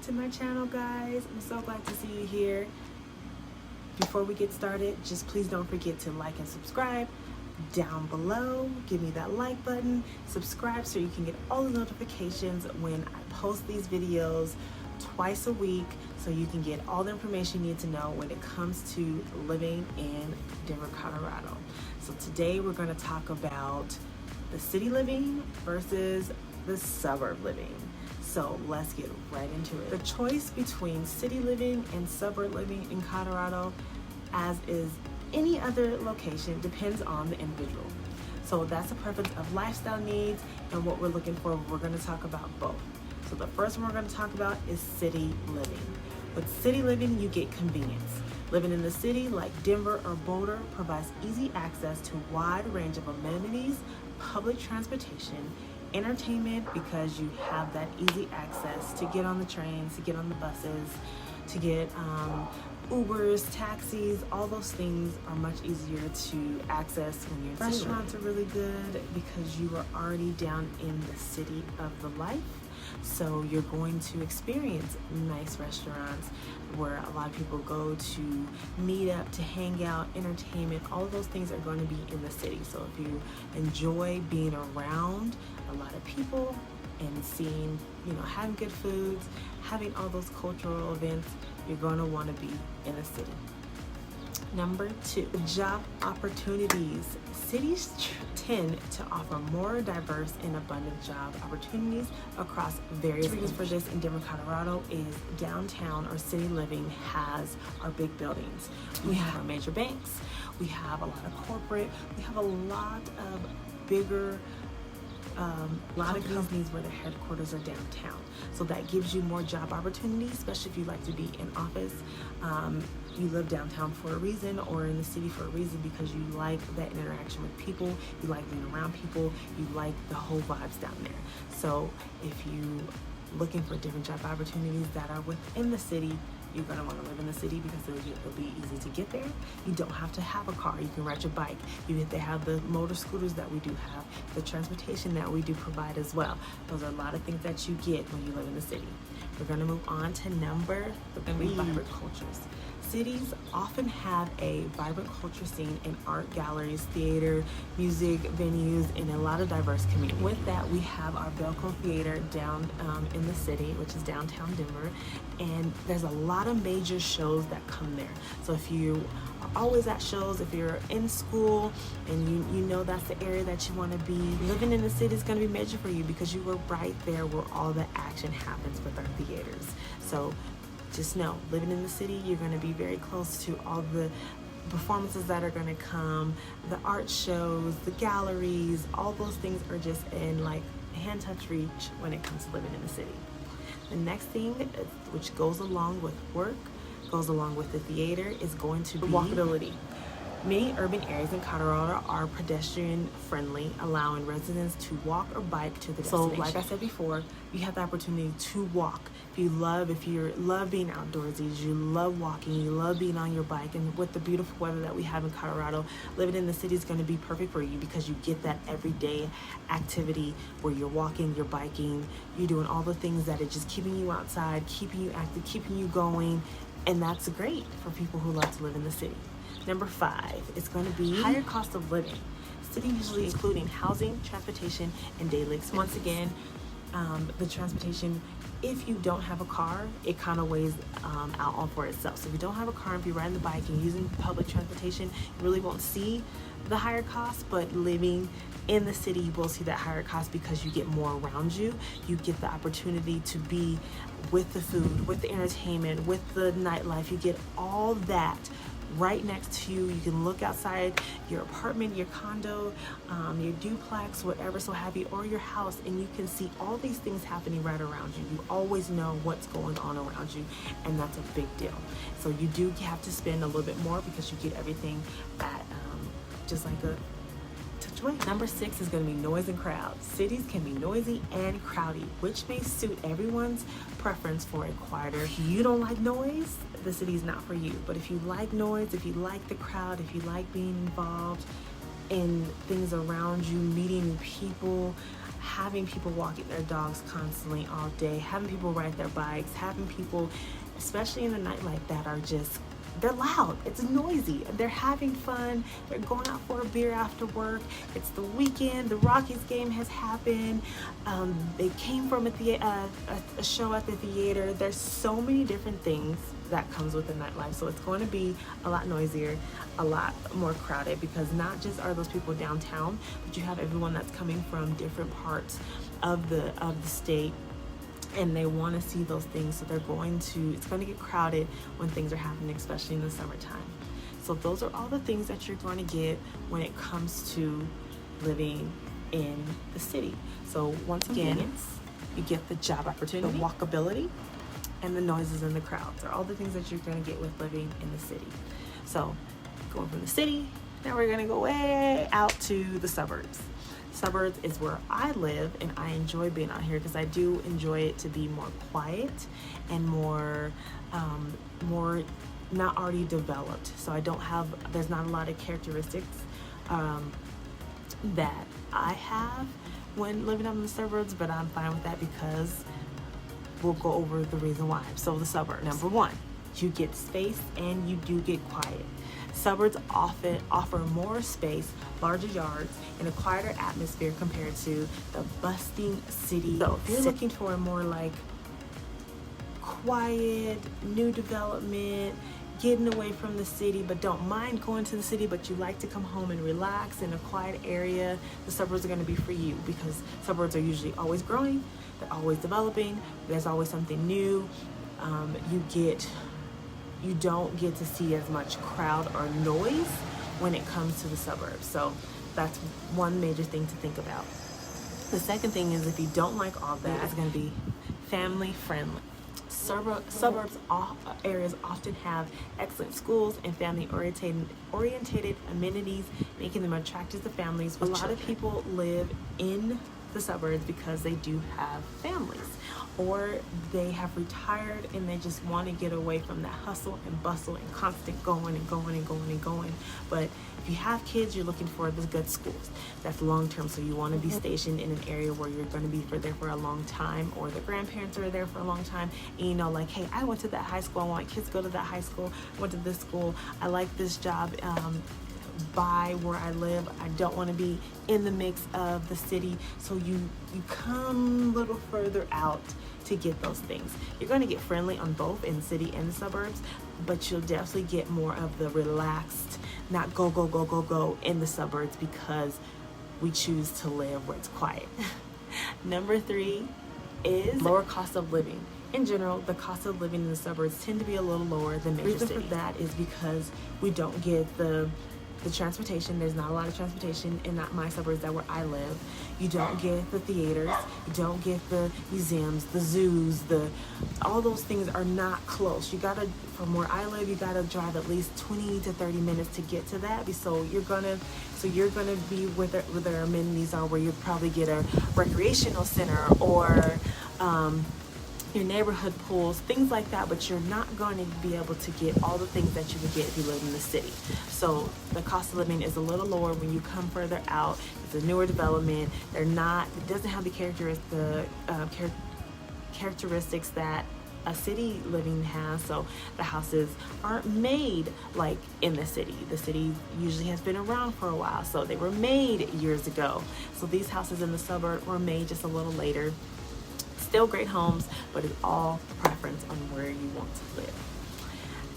to my channel, guys. I'm so glad to see you here. Before we get started, just please don't forget to like and subscribe down below. Give me that like button, subscribe so you can get all the notifications when I post these videos twice a week, so you can get all the information you need to know when it comes to living in Denver, Colorado. So today we're going to talk about the city living versus the suburb living. So let's get right into it. The choice between city living and suburb living in Colorado, as is any other location, depends on the individual. So that's a preference of lifestyle needs and what we're looking for. We're going to talk about both. So the first one we're going to talk about is city living. With city living, you get convenience. Living in the city like Denver or Boulder provides easy access to a wide range of amenities, public transportation, entertainment, because you have that easy access to get on the trains, to get on the buses, to get Ubers, taxis. All those things are much easier to access when you're in restaurants are really good because you are already down in the city of the life. So you're going to experience nice restaurants where a lot of people go to meet up, to hang out, entertainment. All of those things are going to be in the city. So if you enjoy being around a lot of people and seeing, having good foods, having all those cultural events, you're going to want to be in a city. Number 2, job opportunities. Cities tend to offer more diverse and abundant job opportunities across various reasons for this in Denver, Colorado is downtown or city living has our big buildings. We have our major banks, we have a lot of corporate, we have a lot of bigger lot of companies where their headquarters are downtown. So that gives you more job opportunities, especially if you like to be in office. You live downtown for a reason, or in the city for a reason, because you like that interaction with people, you like being around people, you like the whole vibes down there. So if you looking for different job opportunities that are within the city, you're going to want to live in the city because it'll be easy to get there. You don't have to have a car. You can ride your bike. They have the motor scooters that we do have, the transportation that we do provide as well. Those are a lot of things that you get when you live in the city. We're going to move on to number 3, vibrant cultures. Cities often have a vibrant culture scene in art galleries, theater, music venues, and a lot of diverse communities. With that, we have our Belco Theater down in the city, which is downtown Denver, and there's a lot of major shows that come there. So if you are always at shows, if you're in school and you know that's the area that you want to be, living in the city is going to be major for you because you were right there where all the action happens with our theaters. So just know, living in the city, you're going to be very close to all the performances that are going to come, the art shows, the galleries. All those things are just in like hand touch reach when it comes to living in the city. The next thing, which goes along with work, goes along with the theater, is going to be walkability. Many urban areas in Colorado are pedestrian friendly, allowing residents to walk or bike to the destination. So like I said before, you have the opportunity to walk. If you love being outdoorsy, you love walking, you love being on your bike, and with the beautiful weather that we have in Colorado, living in the city is going to be perfect for you because you get that everyday activity where you're walking, you're biking, you're doing all the things that are just keeping you outside, keeping you active, keeping you going, and that's great for people who love to live in the city. Number 5 is going to be higher cost of living. City usually including housing, transportation, and daily expenses. Once again, the transportation, if you don't have a car, it kind of weighs out all for itself. So if you don't have a car, if you're riding the bike and using public transportation, you really won't see the higher cost, but living in the city, you will see that higher cost because you get more around you. You get the opportunity to be with the food, with the entertainment, with the nightlife. You get all that right next to you. You can look outside your apartment, your condo, your duplex, whatever so have you, or your house, and you can see all these things happening right around you. You always know what's going on around you, and that's a big deal. So you do have to spend a little bit more because you get everything at just like a touch away. Number 6 is going to be noise and crowds. Cities can be noisy and crowdy, which may suit everyone's preference for a quieter. If you don't like noise, the city is not for you. But if you like noise, if you like the crowd, if you like being involved in things around you, meeting new people, having people walking their dogs constantly all day, having people ride their bikes, having people, especially in the nightlife, that are just, they're loud, it's noisy, they're having fun, they're going out for a beer after work, it's the weekend, the Rockies game has happened, they came from a show at the theater. There's so many different things that comes with the nightlife, so it's going to be a lot noisier, a lot more crowded, because not just are those people downtown, but you have everyone that's coming from different parts of the state, and they want to see those things, so it's going to get crowded when things are happening, especially in the summertime. So those are all the things that you're going to get when it comes to living in the city. So once again, you get the job opportunity, the walkability, and the noises and the crowds are all the things that you're going to get with living in the city. So going from the city, now we're going to go way out to the suburbs. Suburbs is where I live, and I enjoy being out here because I do enjoy it to be more quiet and more not already developed. So there's not a lot of characteristics that I have when living out in the suburbs, but I'm fine with that because we'll go over the reason why. So the suburbs, number one, you get space and you do get quiet. Suburbs often offer more space, larger yards, and a quieter atmosphere compared to the bustling city. So if you're looking for a more like quiet, new development, getting away from the city, but don't mind going to the city, but you like to come home and relax in a quiet area, the suburbs are going to be for you, because suburbs are usually always growing, they're always developing, there's always something new. You don't get to see as much crowd or noise when it comes to the suburbs. So that's one major thing to think about. The second thing is, if you don't like all that, it's going to be family friendly. Suburbs areas often have excellent schools and family orientated amenities, making them attractive to families. A lot of people live in the suburbs because they do have families, or they have retired and they just want to get away from that hustle and bustle and constant going and going and going and going. But if you have kids, you're looking for the good schools. That's long term, so you want to be stationed in an area where you're going to be there for a long time, or the grandparents are there for a long time, and you know, like, hey, I went to that high school, I want kids to go to that high school, I went to this school, I like this job by where I live, I don't want to be in the mix of the city. So you come a little further out to get those things. You're going to get friendly on both in the city and the suburbs, but you'll definitely get more of the relaxed, not go in the suburbs, because we choose to live where it's quiet. Number 3 is lower cost of living. In general, the cost of living in the suburbs tend to be a little lower than major cities. The reason for that is because we don't get the transportation. There's not a lot of transportation in my suburbs, that where I live. You don't get the theaters, you don't get the museums, the zoos, all those things are not close. From where I live, you gotta drive at least 20 to 30 minutes to get to that. So you're gonna be where their amenities are, where you probably get a recreational center or your neighborhood pools, things like that, but you're not going to be able to get all the things that you would get if you live in the city. So the cost of living is a little lower when you come further out. It's a newer development. It doesn't have the characteristics that a city living has. So the houses aren't made like in the city. The city usually has been around for a while, so they were made years ago. So these houses in the suburb were made just a little later. Still great homes, but it's all preference on where you want to live.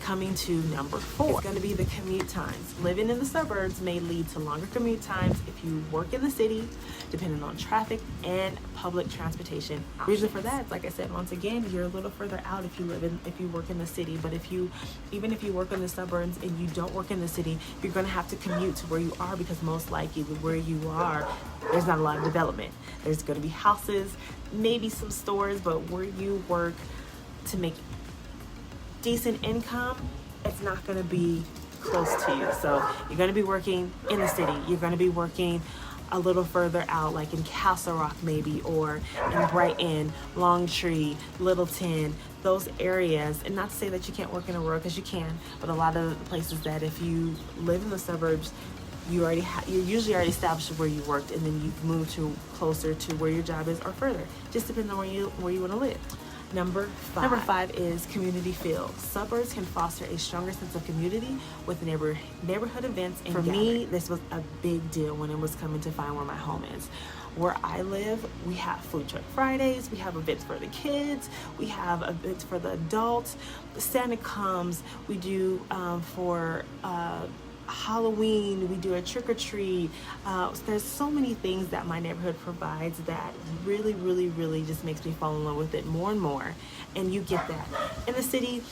Coming to number 4, it's going to be the commute times. Living in the suburbs may lead to longer commute times if you work in the city, depending on traffic and public transportation options. Reason for that, like I said, once again, you're a little further out if you work in the city. But even if you work in the suburbs and you don't work in the city, you're going to have to commute to where you are, because most likely where you are, there's not a lot of development. There's going to be houses, maybe some stores, but where you work to make decent income, it's not going to be close to you. So you're going to be working in the city. You're going to be working a little further out, like in Castle Rock maybe, or in Brighton, Longtree, Littleton, those areas. And not to say that you can't work in Aurora, because you can, but a lot of places that if you live in the suburbs, you're usually already established where you worked, and then you've moved to closer to where your job is or further. Just depends on where you want to live. Number five is community feel. Suburbs can foster a stronger sense of community with neighborhood events and gatherings. For me, this was a big deal when it was coming to find where my home is. Where I live, we have Food Truck Fridays, we have events for the kids, we have events for the adults. Santa comes, we do for Halloween, we do a trick-or-treat. There's so many things that my neighborhood provides that really, really, really just makes me fall in love with it more and more. And you get that. In the city,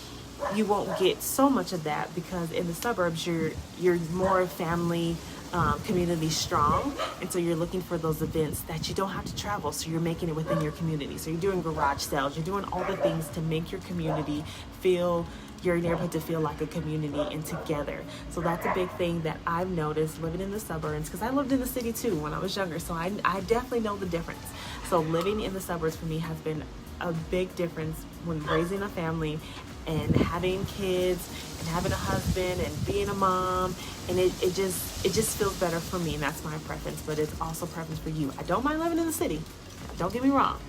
you won't get so much of that, because in the suburbs, you're more family, community strong, and so you're looking for those events that you don't have to travel, so you're making it within your community. So you're doing garage sales, you're doing all the things to make your community feel, your neighborhood to feel like a community and together. So that's a big thing that I've noticed living in the suburbs, because I lived in the city too when I was younger, so I definitely know the difference. So living in the suburbs for me has been a big difference when raising a family and having kids and having a husband and being a mom, and it just feels better for me, and that's my preference. But it's also preference for you. I don't mind living in the city, don't get me wrong,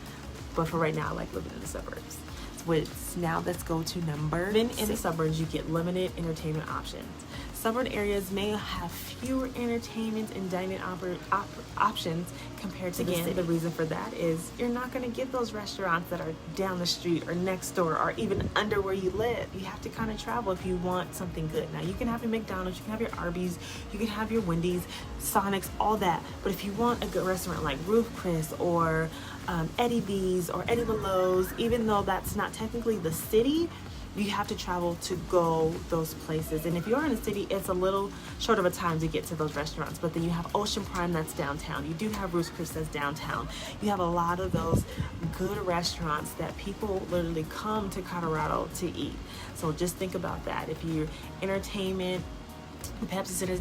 but for right now I like living in the suburbs. Now let's go to number 6. In the suburbs, you get limited entertainment options. Suburban areas may have fewer entertainment and dining options compared to the city. The reason for that is you're not going to get those restaurants that are down the street or next door or even under where you live. You have to kind of travel if you want something good. Now, you can have your McDonald's, you can have your Arby's, you can have your Wendy's, Sonic's, all that. But if you want a good restaurant like Ruth Chris or Eddie V's or Eddie Belows, even though that's not technically the city, you have to travel to go those places. And if you're in a city, it's a little short of a time to get to those restaurants. But then you have Ocean Prime, that's downtown. You do have Ruth's Chris, that's downtown. You have a lot of those good restaurants that people literally come to Colorado to eat. So just think about that. If you're entertainment, the Pepsi Center is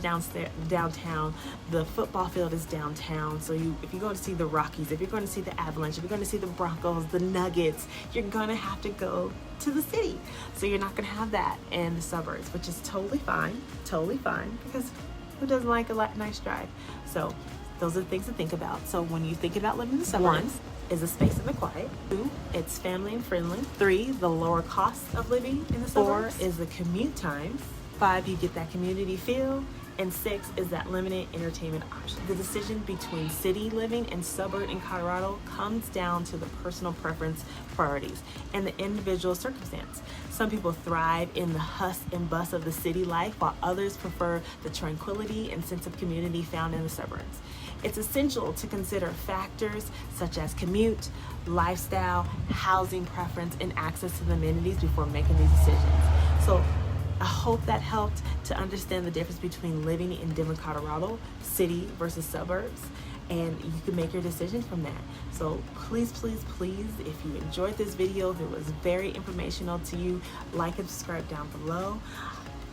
downtown. The football field is downtown. So if you're going to see the Rockies, if you're going to see the Avalanche, if you're going to see the Broncos, the Nuggets, you're going to have to go to the city. So you're not going to have that in the suburbs, which is totally fine, because who doesn't like a nice drive? So those are the things to think about. So when you think about living in the suburbs, 1 is the space and the quiet. 2, it's family and friendly. 3, the lower cost of living in the suburbs. 4 is the commute times. 5, you get that community feel. And 6 is that limited entertainment option. The decision between city living and suburb in Colorado comes down to the personal preference, priorities, and the individual circumstance. Some people thrive in the hustle and bustle of the city life, while others prefer the tranquility and sense of community found in the suburbs. It's essential to consider factors such as commute, lifestyle, housing preference, and access to the amenities before making these decisions. So I hope that helped to understand the difference between living in Denver, Colorado, city versus suburbs, and you can make your decision from that. So please, please, please, if you enjoyed this video, if it was very informational to you, like and subscribe down below.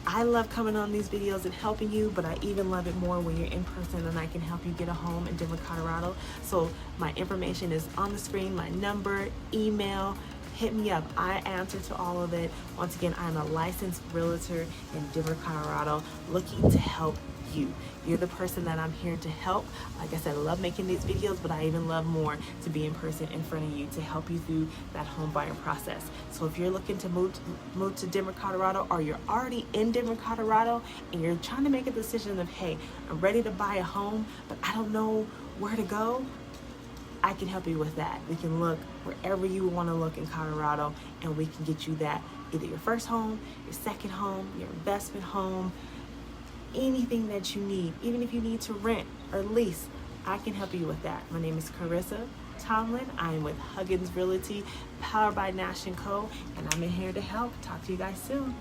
I love coming on these videos and helping you, but I even love it more when you're in person and I can help you get a home in Denver, Colorado. So my information is on the screen, my number, email. Hit me up. I answer to all of it. Once again, I'm a licensed realtor in Denver, Colorado, looking to help you. You're the person that I'm here to help. Like I said, I love making these videos, but I even love more to be in person in front of you to help you through that home buying process. So if you're looking to move to Denver, Colorado, or you're already in Denver, Colorado, and you're trying to make a decision of, hey, I'm ready to buy a home, but I don't know where to go, I can help you with that. We can look wherever you want to look in Colorado, and we can get you that, either your first home, your second home, your investment home, anything that you need. Even if you need to rent or lease, I can help you with that. My name is Carissa Tomlin. I am with Huggins Realty, powered by Nash & Co., and I'm in here to help. Talk to you guys soon.